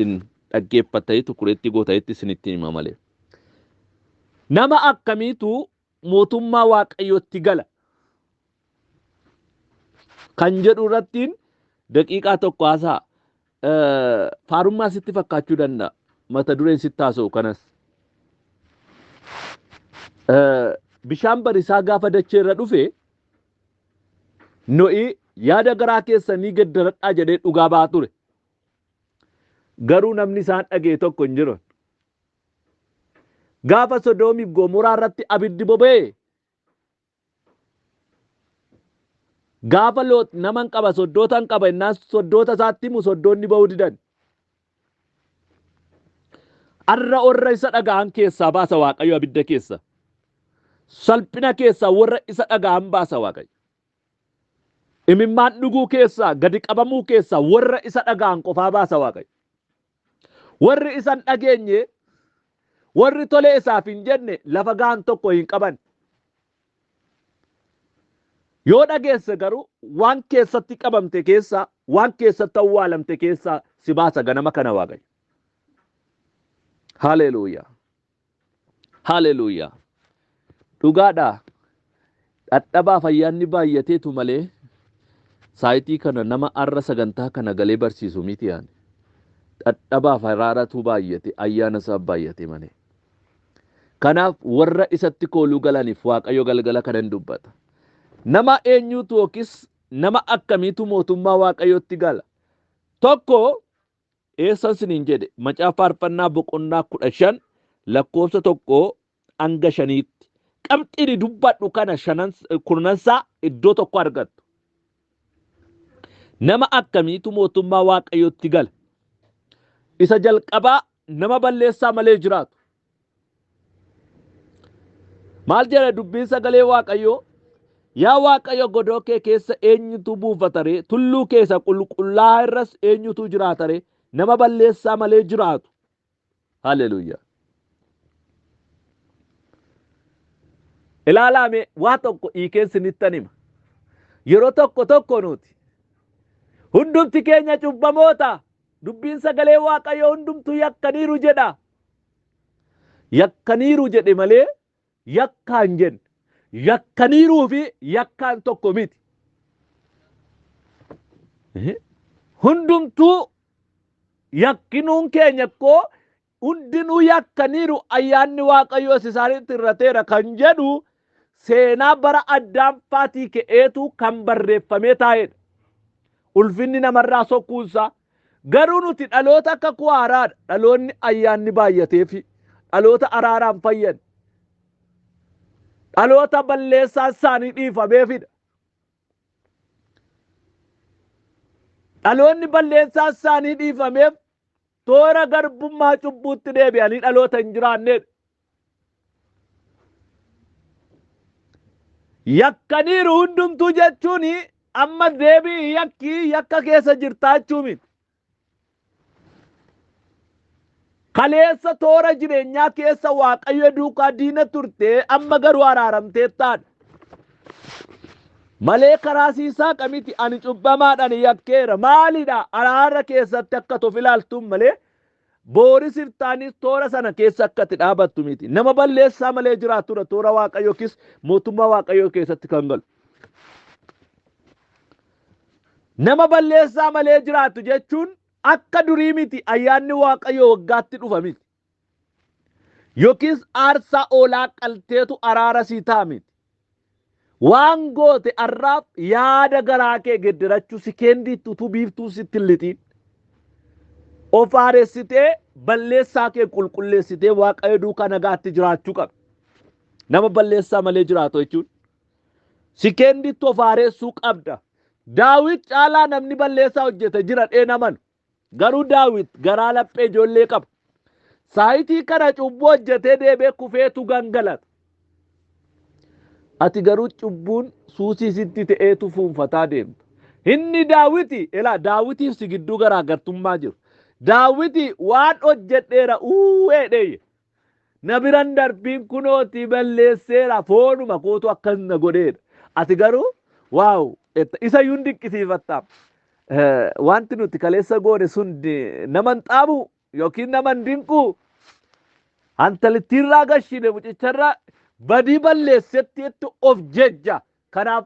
isin dhaggeeffatanii tukureetti gootayetti isinitti hima malee. Nama akkamiitu mootummaa waaqayyootti gala kan jedhu irrattiin daqiiqaa tokko haasaa faarummaa sitti fakkaachuu danda'a. Mata dureen sitti haasa'u kanas. Bishaan barisaa gaafa dachee irra dhufe No'i yaada garaa keessanii gaddaradhaa jedhee dhugaa ba'aa ture. Garuu namni isaan dhagee tokko hin jiru. Gaafa Sodoomiif Gomoraa irratti abiddi boba'e gaafa Loot naman qaba soddootan qaba innaan soddoota isaatti himu soddoonni ba'uu didan. Arra warra isa dhaga'an keessaa baasa Waaqayyo abidda keessa. Salphina keessaa warra isa dhaga'an baasa Waaqayyo. Imimmaan dhuguu keessaa gadi qabamuu keessaa warra isa dhaga'an qofaa baasa Waaqayyo. Warri isa hin dhageenye warri tolee isaaf hin jenne lafa ga'an tokko hin qaban. Yoo dhageesse garuu waan keessatti qabamte keessaa waan keessatti awwaalamte keessaa si baasa ganama kana Waaqayyo. Haleluuyaa. Haleluuyaa. Dhugaadhaa. Dhadhabaa fayyaanni baay'ateetu malee saayitii kana nama arra sagantaa kana galee barsiisu miti yaani. Dhadhabaa faraaratu baay'ate ayyaana isaa baay'ate malee. Kanaaf warra isatti kooluu galaniif Waaqayyo galgala kana hin dubbata. Nama eenyutu yookiis nama akkamiitu mootummaa Waaqayyootti gala? Tokko eessan siniin jedhe macaafa faarfannaa boqonnaa 15 lakkoofsa 1 hanga 5tti qabxiin dubbadhu kana kurnansaa iddoo tokko argattu. Nama akkamiitu mootummaa Waaqayyootti gala? Isa jalqabaa nama balleessaa malee jiraatu. Maal jedha dubbiin sagalee Waaqayyoo? Yaa Waaqayyo godoo kee keessa eenyutu buufata ree? Tulluu keessa qulqullaa'aa irras eenyutu jiraata ree? Nama balleessaa malee jiraatu. Haleluuyaa. Ilaalaame waa tokko hiikeen sinittan hima. Yeroo tokko nuti hundumti keenya cubbamoota. Dubbiin sagalee Waaqayyoo hundumtu yakkaniiru jedha. Yakkaniiru jedhe malee yakkaan jenne. Yakkaniiruu fi yakkaan tokko miti. Hundumtuu yakkinuun keenya koo hundinuu yakkaniiru ayyaanni Waaqayyoo isaanitti irrateera kan jedhu seenaa bara Addaammaatii ka'eetu kan barreeffamee taa'edha. Ulfinni namarraa sokkuunsaa. Garuu nuti dhaloota akka kuwaaraadha. Dhaloonni ayyaanni baay'atee fi dhaloota araaraan fayyan. Dhaloota balleessaan isaanii dhiifameefidha. Dhaloonni balleessaan isaanii dhiifameef toora garbummaa cubbuutti deebi'anii dhaloota hin jiraannedha. Yakkaniiru hundumtuu jechuun amma deebii yakka keessa jirtaa jechuu miti. Kaleessa toora jireenyaa keessa Waaqayyo duukaa diina turtee amma garuu araaramtee taadha. Malee karaa siisaa qamiti ani cubbamaadhaan yakkeera. Maalidha? Araara keessatti akka tof ilaaltuun malee booris irtaanis toora sana keessa akka itti dhaabattu miti. Nama balleessaa malee jiraatudha toora Waaqayyo yookiis mootummaa Waaqayyoo keessatti kan galu. Nama balleessaa malee jiraatu jechuun akka durii miti ayyaanni Waaqayyoo waggaatti dhufa miti. Yookiis aarsaa oolaa qalteetu araara sii ta'a miti. Waan goote arraaf yaada garaa kee gedderachuu si kendiitti utuu biiftuu sitti hin lixiin. Of haaressitee balleessaa kee qulqulleessitee Waaqayyo duukaa nagaatti jiraachuu qaba. Nama balleessaa malee jiraatu jechuun. Si kendiitti of haaressuu qabda. Daawit caalaa namni balleessaa hojjete jira dheenaman. Garuu Daawit garaa laphee ijoollee qaba. Saayitii kana cubbuu hojjetee deebee kufeetu gangalata. Ati garuu cubbuun suusii sitti ta'eetu fuunfataa deemta. Inni Daawiti Daawitiif si gidduu garaagartummaa jiru. Daawiti waan hojjedheera uwweedhee. Na biran darbiin kunooti balleesseera foonuma kootu akkas na godheedha. Ati garuu waaw isa yuun dinqisiifattaaf. wanti nuti kaleessa goone sun naman xaamu yookiin naman dinqu hantalittiirraa gashine mucicharraa badii balleessetti of jejja. Kanaaf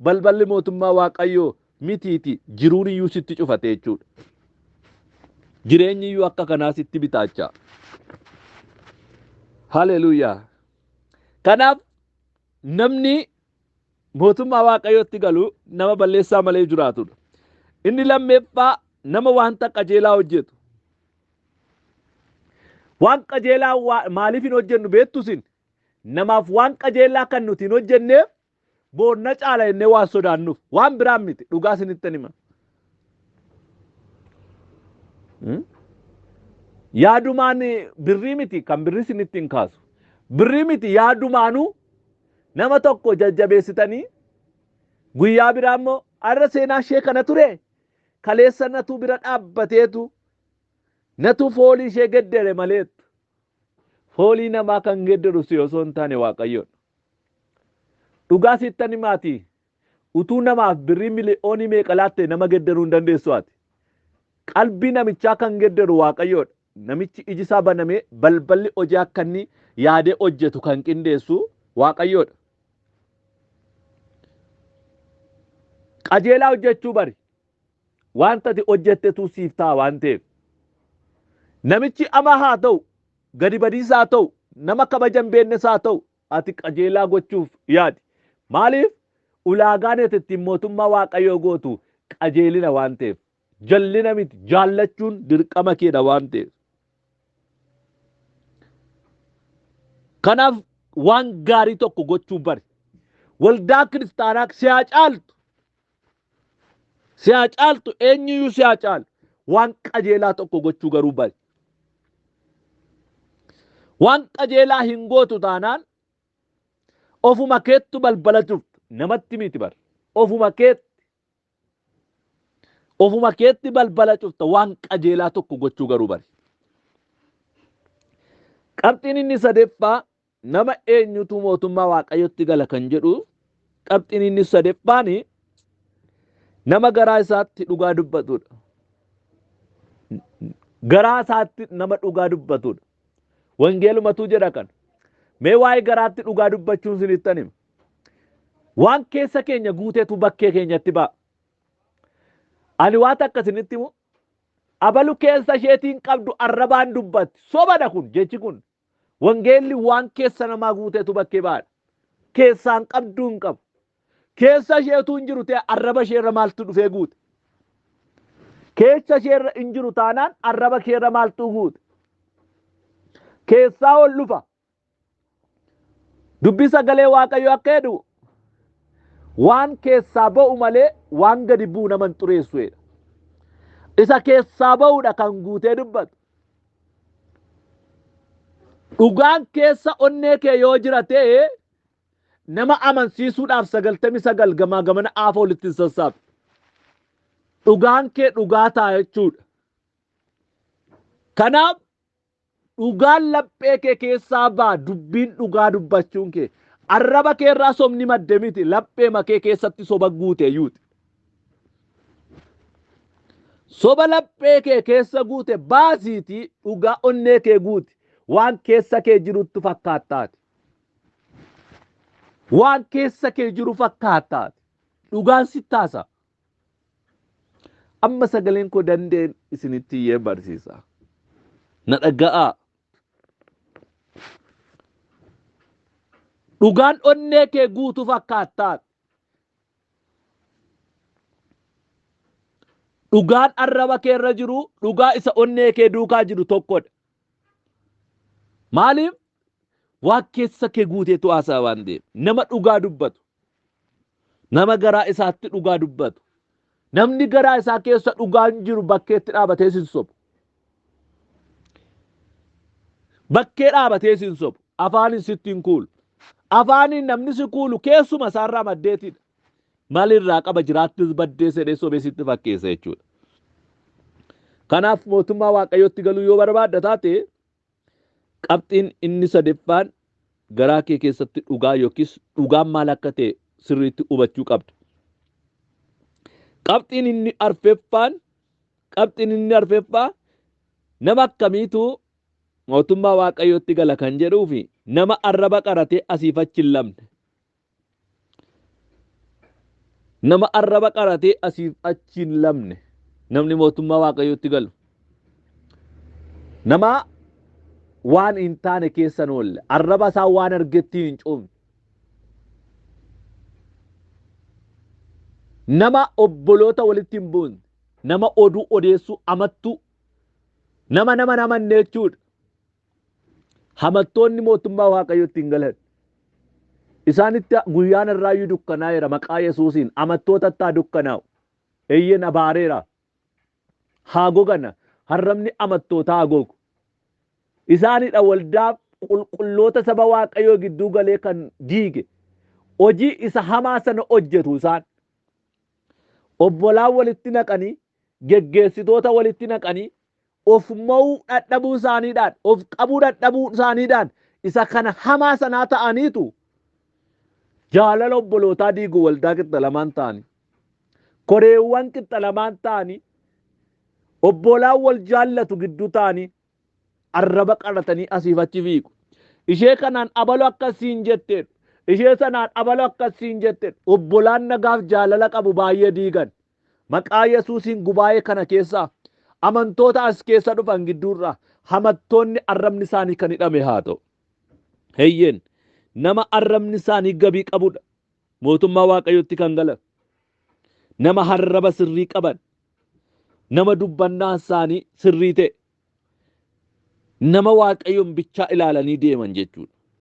balballi mootummaa Waaqayyoo mitiiti jiruun iyyuu sitti cufate jechuudha. Jireenyi iyyuu akka kanaa sitti bitaacha. Haleluuyaa. Kanaaf namni mootummaa Waaqayyootti galu nama balleessaa malee jiraatudha. Inni lammeeffaa nama wanta qajeelaa hojjetu. Waan qajeelaa maaliif hin hojjennu beektusin? Namaaf waan qajeelaa kan nuti hin hojjenneef boonna caala jennee waan sodaannuuf waan biraan miti. Dhugaa isinittan hima. Yaadumaan birrii miti kan birrii isinitti hin kaasu. Birrii miti yaadumaanuu nama tokko jajjabeessitanii guyyaa biraa immoo har'a seenaa ishee kana ture kaleessa natu bira dhaabbateetu natu foolii ishee geddere maleetu. Foolii namaa kan gedderu si osoo hin taane Waaqayyoodha. Dhugaa sittan himaati. Utuu namaaf birrii miliyoonii meeqa laatte nama gedderuu hin dandeessu ati. Qalbii namichaa kan gedderu Waaqayyoodha. Namichi iji isaa banamee balballi hojii akka inni yaadee hojjetu kan qindeessu Waaqayyoodha. Qajeelaa hojjechuu bari. Wanta ati hojjettetu siif ta'a waan ta'eef. Namichi ama haa ta'u, gadi badiisaa haa ta'u, nama kabaja hin beeknes haa ta'u, ati qajeelaa gochuuf yaadi. Maaliif? Ulaagaan ati ittiin mootummaa Waaqayyoo gootu qajeelina waan ta'eef. Jallina miti jaallachuun dirqama keedha waan ta'eef. Kanaaf waan gaarii tokko gochuu bari. Waldaa kiristaanaa si'aa caaltu. Si'aa caaltu eenyuyyuu si'aa caalu waan qajeelaa tokko gochuu garuu bari. Waan qajeelaa hin gootu taanaan ofuma keettu balbala cufta. Namatti miti bari. Ofuma keetti balbala cufta waan qajeelaa tokko gochuu garuu bari. Qabxiin inni sadeeffaa nama eenyutu mootummaa Waaqayyotti gala kan jedhu qabxiin inni sadeffaani nama garaa isaatti dhugaa dubbatudha. Garaa isaatti nama dhugaa dubbatudha. Wangeelumatu jedha kan. Mee waa'ee garaatti dhugaa dubbachuun isinittan hima. Waan keessa keenya guuteetu bakkee keenyatti ba'a. Ani waan akkasinitti himu abalu keessa isheetiin qabdu arrabaan dubbatti. Sobadha kun jechi kun. Wangeelli waan keessa namaa guuteetu bakkee ba'adha. Keessaan qabduu hin qabu. Keessa isheetu hin jiru ta'e arraba isheerra maaltu dhufee guute. Keessa isheerra hin jiru taanaan arraba keerra maaltu guute. Keessaa ol dhufa. Dubbi sagalee Waaqayyoo akka jedhu waan keessaa ba'u malee waan gadi bu'u nama hin xureessuudha. Isa keessaa ba'uudha kan guutee dubbatu. Dhugaan keessa onnee kee yoo jira ta'e nama amansiisuudhaaf 99 gamaa gamana aafa walitti hin sassaabdu. Dhugaan kee dhugaa ta'a jechuudha. Kanaaf dhugaan laphee kee keessaa ba'a dubbiin dhugaa dubbachuun kee. Arraba kee irraa sobni madde miti laphee makee keessatti soba guute yuuti. Soba laphee kee keessa guute baasiitii dhugaa onnee kee guuti. Waan keessa kee jirutti fakkaattaati. Waan keessa kee jiru fakkaattaati. Dhugaan sittaasa. Amma sagaleen koo dandeen isinitti iyyee barsiisa. Na dhaga'aa. Dhugaan onnee kee guutu fakkaattaati. Dhugaan arraba kee irra jiru dhugaa isa onnee kee duukaa jiru tokkodha. Maaliif? Waan keessa kee guuteetu haasaa waan ta'eef. Nama dhugaa dubbatu. Nama garaa isaatti dhugaa dubbatu. Namni garaa isaa keessa dhugaan jiru bakkeetti dhaabatee sin sobu. Bakkee dhaabatee sin sobu. Afaanin sitti hin kuulu. Afaanin namni si kuulu keessuma isaarraa maddeetidha. Maalirraa qaba jiraattis baddee sedhee sobee sitti fakkeessa jechuudha. Kanaaf mootummaa Waaqayyootti galuu yoo barbaadda taate qabxiin inni sadeeffaan garaa kee keessatti dhugaa yookiis dhugaan maal akka ta'e sirriitti hubachuu qabda. Qabxiin inni arfeffaa nama akkamiitu mootummaa Waaqayyootti gala kan jedhuu fi nama arraba qaratee asiif achi hin lamne. Nama arraba qaratee asiif achi hin lamne namni mootummaa Waaqayyootti galu. Nama waan hin taane keessa hin oolle arraba isaa waan argetti hin cuufne. Nama obboloota walitti hin buune, nama oduu odeessu amattu, nama jechuudha. Hamattoonni mootummaa Waaqayyootti hin galan. Isaanitti guyyaan irraayyuu dukkanaa'eera maqaa Yesuusiin amattoota taa dukkanaa'u. Eeyyeen abaareera. Haa gogana harrabni amattootaa haa gogu. Isaanidha waldaa qulqulloota saba Waaqayyoo gidduu galee kan diige. Hojii isa hamaa sana hojjetu isaan. Obbolaan walitti naqanii, geggeessitoota walitti naqanii, of mo'uu dadhabuu isaaniidhaan, of qabuu dadhabuu isaaniidhaan isa kana hamaa sanaa ta'aniitu jaalala obbolootaa diigu waldaa qixxa lamaan ta'anii. Koreewwan qixxa lamaan ta'anii, obbolaan wal jaallatu gidduu ta'anii, arraba qaratanii asiif achi fiigu. Ishee kanaan abaloo akkasiin jetteedha. Ishee sanaan abaloo akkasiin jetteedha. Obbolaan nagaaf jaalala qabu baay'ee diigan. Maqaa Yesuusiin gubaa'ee kana keessaa amantoota as keessa dhufan gidduurraa hamattoonni arrabni isaanii kan hidhame haa ta'u. Heeyyeen nama arrabni isaanii gabii qabudha. Mootummaa Waaqayyootti kan galan. Nama harraba sirrii qaban. Nama dubbannaa isaanii sirrii ta'e. Nama Waaqayyoon bichaa ilaalanii deeman jechuudha.